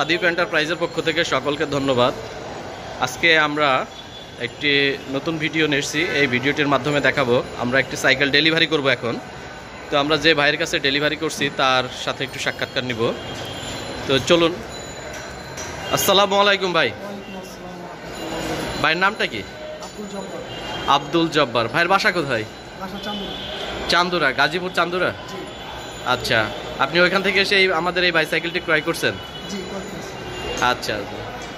সাদিফ এন্টারপ্রাইজের পক্ষ থেকে সকলকে ধন্যবাদ। আজকে আমরা একটি নতুন ভিডিও নিয়েছি। এই ভিডিওটির মাধ্যমে দেখাবো আমরা একটি সাইকেল ডেলিভারি করব এখন। তো আমরা যে ভাইয়ের কাছে ডেলিভারি করছি তার সাথে একটু সাক্ষাৎকার নিব। তো চলুন। আসসালামু আলাইকুম ভাই। ভাইয়ের নামটা কি? আব্দুল জব্বার। ভাইয়ের বাসা কোথায়? চান্দুরা, গাজীপুর চান্দুরা। আচ্ছা, আপনি ওইখান থেকে এসে আমাদের এই বাইসাইকেলটি ক্রয় করছেন? আচ্ছা,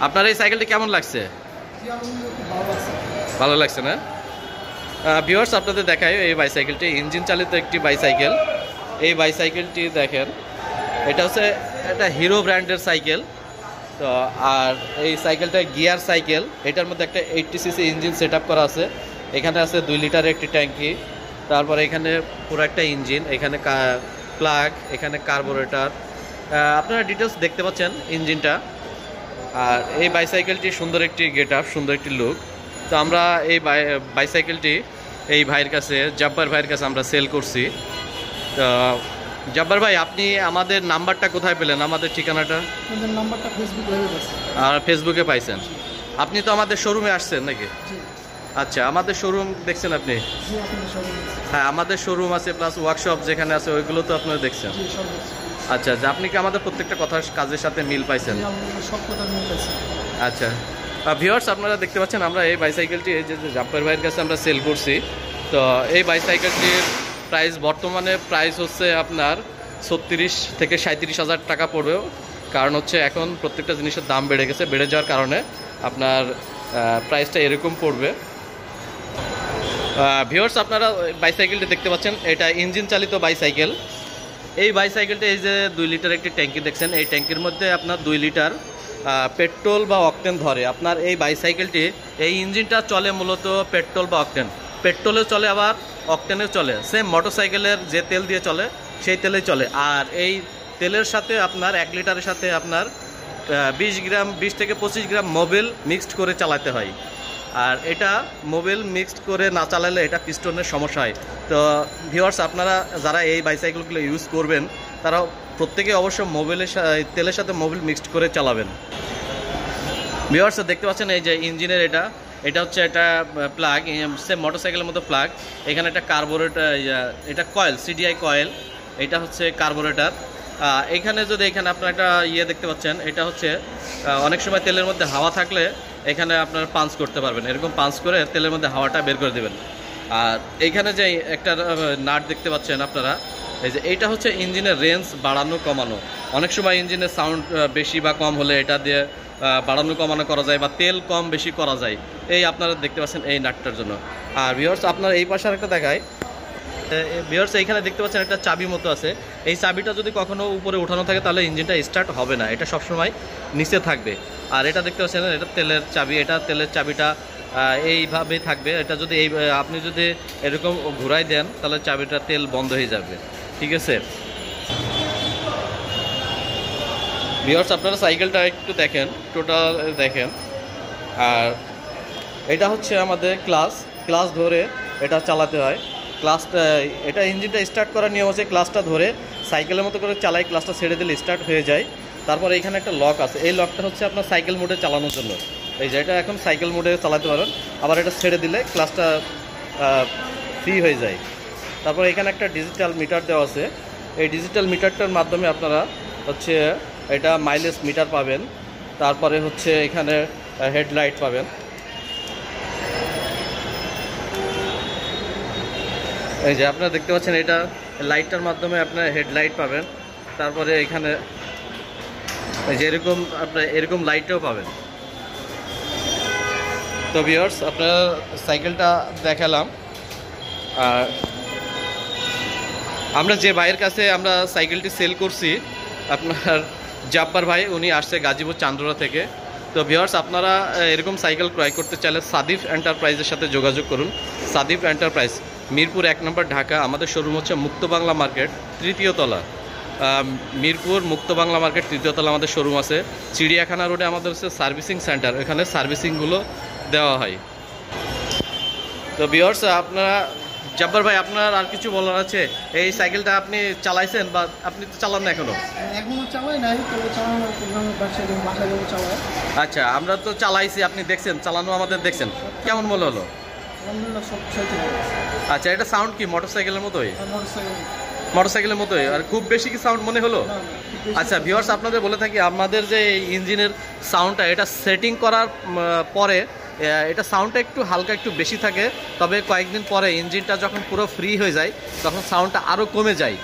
আপনার এই সাইকেলটি কেমন লাগছে? ভালো লাগছে না? ভিউয়ার্স, আপনাদের দেখায় এই বাইসাইকেলটি ইঞ্জিন চালিত একটি বাইসাইকেল। এই বাইসাইকেলটি দেখেন, এটা হচ্ছে একটা হিরো ব্র্যান্ডের সাইকেল। তো আর এই সাইকেলটা গিয়ার সাইকেল। এটার মধ্যে একটা 80 সিসি ইঞ্জিন সেট করা আছে। এখানে আছে 2 লিটারের একটি ট্যাঙ্কি। তারপরে এখানে পুরো একটা ইঞ্জিন, এখানে প্লাগ, এখানে কার্বোরেটর। আপনারা ডিটেলস দেখতে পাচ্ছেন ইঞ্জিনটা। আর এই বাইসাইকেলটি সুন্দর একটি গেট আপ, সুন্দর একটি লুক। তো আমরা এই বাইসাইকেলটি এই ভাইয়ের কাছে, জব্বার ভাইয়ের কাছে আমরা সেল করছি। তো জব্বার ভাই, আপনি আমাদের নাম্বারটা কোথায় পেলেন? আমাদের ঠিকানাটা? নাম্বারটা আর ফেসবুকে পাইছেন? আপনি তো আমাদের শোরুমে আসছেন নাকি? আচ্ছা, আমাদের শোরুম দেখছেন আপনি? হ্যাঁ, আমাদের শোরুম আছে, প্লাস ওয়ার্কশপ যেখানে আছে ওইগুলো তো আপনারা দেখছেন। আচ্ছা আচ্ছা, আপনি কি আমাদের প্রত্যেকটা কথার কাজের সাথে মিল পাইছেন? আচ্ছা ভিউয়ার্স, আপনারা দেখতে পাচ্ছেন আমরা এই বাইসাইকেলটি এই যে জব্বার ভাইয়ের কাছে আমরা সেল করছি। তো এই বাইসাইকেলটির প্রাইস বর্তমানে প্রাইস হচ্ছে আপনার 36 থেকে 37 হাজার টাকা পড়বেও। কারণ হচ্ছে এখন প্রত্যেকটা জিনিসের দাম বেড়ে গেছে, বেড়ে যাওয়ার কারণে আপনার প্রাইসটা এরকম পড়বে। ভিউয়ার্স, আপনারা বাইসাইকেলটি দেখতে পাচ্ছেন, এটা ইঞ্জিন চালিত বাইসাইকেল। এই বাইসাইকেলটা এই যে 2 লিটার একটি ট্যাঙ্কি দেখছেন, এই ট্যাঙ্কির মধ্যে আপনার 2 লিটার পেট্রোল বা অকটেন ধরে। আপনার এই বাইসাইকেলটি, এই ইঞ্জিনটা চলে মূলত পেট্রোল বা অকটেন। পেট্রোলেও চলে, আবার অকটেনেও চলে। সেম মোটরসাইকেলের যে তেল দিয়ে চলে সেই তেলেই চলে। আর এই তেলের সাথে আপনার 1 লিটারের সাথে আপনার 20 থেকে 25 গ্রাম মোবিল মিক্সড করে চালাতে হয়। আর এটা মোবিল মিক্সড করে না চালালে এটা পিস্টনের সমস্যা হয়। তো ভিউয়ার্স, আপনারা যারা এই বাইসাইকেলগুলো ইউজ করবেন তারা প্রত্যেকে অবশ্য তেলের সাথে মোবিল মিক্সড করে চালাবেন। ভিউয়ার্স, দেখতে পাচ্ছেন এই যে ইঞ্জিনের এটা হচ্ছে একটা প্লাগ, সেম মোটরসাইকেলের মতো প্লাগ। এখানে একটা কার্বোরেটর, এটা কয়েল, সিডিআই কয়েল। এটা হচ্ছে কার্বোরেটর। এখানে আপনার একটা দেখতে পাচ্ছেন, এটা হচ্ছে অনেক সময় তেলের মধ্যে হাওয়া থাকলে এখানে আপনার পাঞ্চ করতে পারবেন। এরকম পাঞ্চ করে তেলের মধ্যে হাওয়াটা বের করে দেবেন। আর এইখানে যে একটা নাট দেখতে পাচ্ছেন আপনারা, এই যে এইটা হচ্ছে ইঞ্জিনের রেঞ্জ বাড়ানো কমানো। অনেক সময় ইঞ্জিনের সাউন্ড বেশি বা কম হলে এটা দিয়ে বাড়ানো কমানো করা যায়, বা তেল কম বেশি করা যায়। এই আপনারা দেখতে পাচ্ছেন এই নাটটার জন্য। আর ভিউয়ার্স, আপনার এই পাশে একটা দেখায়। ভিউয়ার্স, এইখানে দেখতে পাচ্ছেন একটা চাবি মতো আছে। এই চাবিটা যদি কখনো উপরে উঠানো থাকে তাহলে ইঞ্জিনটা স্টার্ট হবে না, এটা সবসময় নিচে থাকবে। আর এটা দেখতে পাচ্ছেন, এটা তেলের চাবি। এটা তেলের চাবিটা এইভাবেই থাকবে। এটা যদি আপনি যদি এরকম ঘুরাই দেন তাহলে চাবিটা তেল বন্ধ হয়ে যাবে। ঠিক আছে ভিউয়ার্স, আপনারা সাইকেলটা একটু দেখেন, টোটাল দেখেন। আর এটা হচ্ছে আমাদের ক্লাস ধরে এটা চালাতে হয়। এটা ইঞ্জিনটা স্টার্ট করার নিয়ম আছে, ক্লাসটা ধরে সাইকেলের মতো করে চালাই, ক্লাসটা ছেড়ে দিলে স্টার্ট হয়ে যায়। তারপর এখানে একটা লক আছে, এই লকটা হচ্ছে আপনার সাইকেল মোডে চালানোর জন্য। এই যে এটা এখন সাইকেল মোডে চালাতে পারেন, আবার এটা ছেড়ে দিলে ক্লাসটা ফ্রি হয়ে যায়। তারপর এখানে একটা ডিজিটাল মিটার দেওয়া আছে। এই ডিজিটাল মিটারটার মাধ্যমে আপনারা হচ্ছে এটা মাইলেজ মিটার পাবেন। তারপরে হচ্ছে এখানে হেডলাইট পাবেন। এই যে আপনারা দেখতে পাচ্ছেন, এটা লাইটটার মাধ্যমে আপনার হেডলাইট পাবেন। তারপরে এখানে যে এরকম আপনার এরকম লাইটও পাবেন। তো ভিউয়ার্স, আপনারা সাইকেলটা দেখালাম। আর আমরা যে ভাইয়ের কাছে আমরা সাইকেলটি সেল করছি, আপনার জব্বার ভাই, উনি আসছে গাজীপুর চান্দুরা থেকে। তো ভিউয়ার্স, আপনারা এরকম সাইকেল ক্রয় করতে চাইলে সাদিফ এন্টারপ্রাইজের সাথে যোগাযোগ করুন। সাদিফ এন্টারপ্রাইজ, মিরপুর 1 নম্বর, ঢাকা। আমাদের শোরুম হচ্ছে মুক্ত বাংলা মার্কেট 3য় তলা। মিরপুর মুক্ত বাংলা মার্কেট 3য় তলা আমাদের শোরুম আছে। চিড়িয়াখানা রোডে আমাদের হচ্ছে সার্ভিসিং সেন্টার, এখানে সার্ভিসিংগুলো দেওয়া হয়। তো ভিউয়ার্স, আপনারা জব্বার ভাই, আপনার আর কিছু বলার আছে? এই সাইকেলটা আপনি চালাইছেন বা আপনি তো চালান না এখনো? এখনো চালাই নাই, তবে চালানোর প্রোগ্রাম বাসায় যাবো চালাই। আচ্ছা, আমরা তো চালাইছি, আপনি দেখছেন চালানো, আমাদের দেখছেন, কেমন মনে হলো? আলহামদুলিল্লাহ সব সাইকেল আছে। আচ্ছা, এটা সাউন্ড কি মোটরসাইকেলের মতোই? মোটরসাইকেল মোটরসাইকেলের মতোই, আর খুব বেশি কি সাউন্ড মনে হলো? আচ্ছা ভিউয়ার্স, আপনাদের বলে থাকি আমাদের যে ইঞ্জিনের সাউন্ডটা এটা সেটিং করার পরে এটা সাউন্ডটা একটু হালকা একটু বেশি থাকে, তবে কয়েকদিন পরে ইঞ্জিনটা যখন পুরো ফ্রি হয়ে যায় তখন সাউন্ডটা আরও কমে যায়।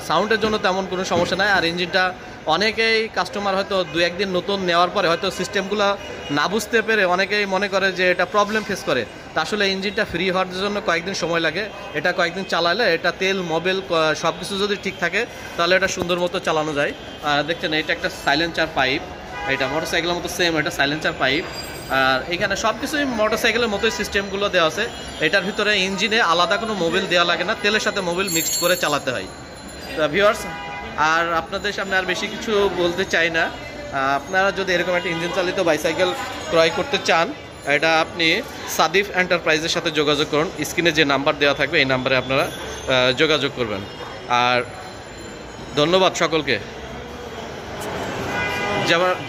সাউন্ডের জন্য তেমন কোনো সমস্যা নাই। আর ইঞ্জিনটা অনেকেই কাস্টমার হয়তো দু একদিন নতুন নেওয়ার পরে হয়তো সিস্টেমগুলো না বুঝতে পেরে অনেকেই মনে করে যে এটা প্রবলেম ফেস করে। তা আসলে ইঞ্জিনটা ফ্রি হওয়ার জন্য কয়েকদিন সময় লাগে। এটা কয়েকদিন চালালে এটা তেল মোবিল সব কিছু যদি ঠিক থাকে তাহলে এটা সুন্দর মতো চালানো যায়। দেখছেন এটা একটা সাইলেন্সার পাইপ, এটা মোটরসাইকেলের মতো সেম, এটা সাইলেন্সার পাইপ। আর এখানে সব কিছুই মোটরসাইকেলের মতোই সিস্টেমগুলো দেওয়া আছে। এটার ভিতরে ইঞ্জিনে আলাদা কোনো মোবিল দেওয়া লাগে না, তেলের সাথে মোবিল মিক্সড করে চালাতে হয়। তো ভিউয়ার্স, আর আপনাদের সামনে আর বেশি কিছু বলতে চাই না। আপনারা যদি এরকম একটা ইঞ্জিন চালিত বাইসাইকেল ক্রয় করতে চান, এটা আপনি সাদিফ এন্টারপ্রাইজের সাথে যোগাযোগ করুন। স্ক্রিনে যে নাম্বার দেওয়া থাকবে এই নাম্বারে আপনারা যোগাযোগ করবেন। আর ধন্যবাদ সকলকে।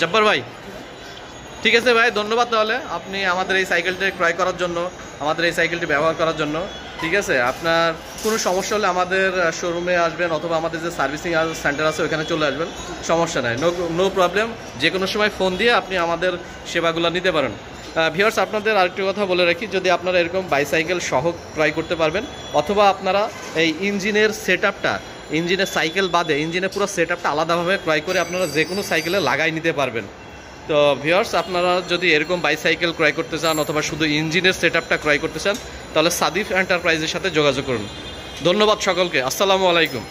জব্বার ভাই, ঠিক আছে ভাই, ধন্যবাদ। তাহলে আপনি আমাদের এই সাইকেলটি ক্রয় করার জন্য, আমাদের এই সাইকেলটি ব্যবহার করার জন্য, ঠিক আছে। আপনার কোনো সমস্যা হলে আমাদের শোরুমে আসবেন অথবা আমাদের যে সার্ভিসিং সেন্টার আছে ওখানে চলে আসবেন, সমস্যা নাই, নো প্রবলেম। যে কোনো সময় ফোন দিয়ে আপনি আমাদের সেবাগুলো নিতে পারেন। ভিউয়ার্স, আপনাদের আরেকটি কথা বলে রাখি, যদি আপনারা এরকম বাইসাইকেল সহ ক্রয় করতে পারবেন অথবা আপনারা এই ইঞ্জিনের সেটআপটা, ইঞ্জিনের সাইকেল বাদে ইঞ্জিনের পুরো সেটআপটা আলাদাভাবে ক্রয় করে আপনারা যে কোনো সাইকেলে লাগাই নিতে পারবেন। তো ভিউয়ার্স, আপনারা যদি এরকম বাইসাইকেল ক্রয় করতে চান অথবা শুধু ইঞ্জিনের সেটআপটা ক্রয় করতে চান তাহলে সাদিফ এন্টারপ্রাইজের সাথে যোগাযোগ করুন। ধন্যবাদ সকলকে, আসসালামু আলাইকুম।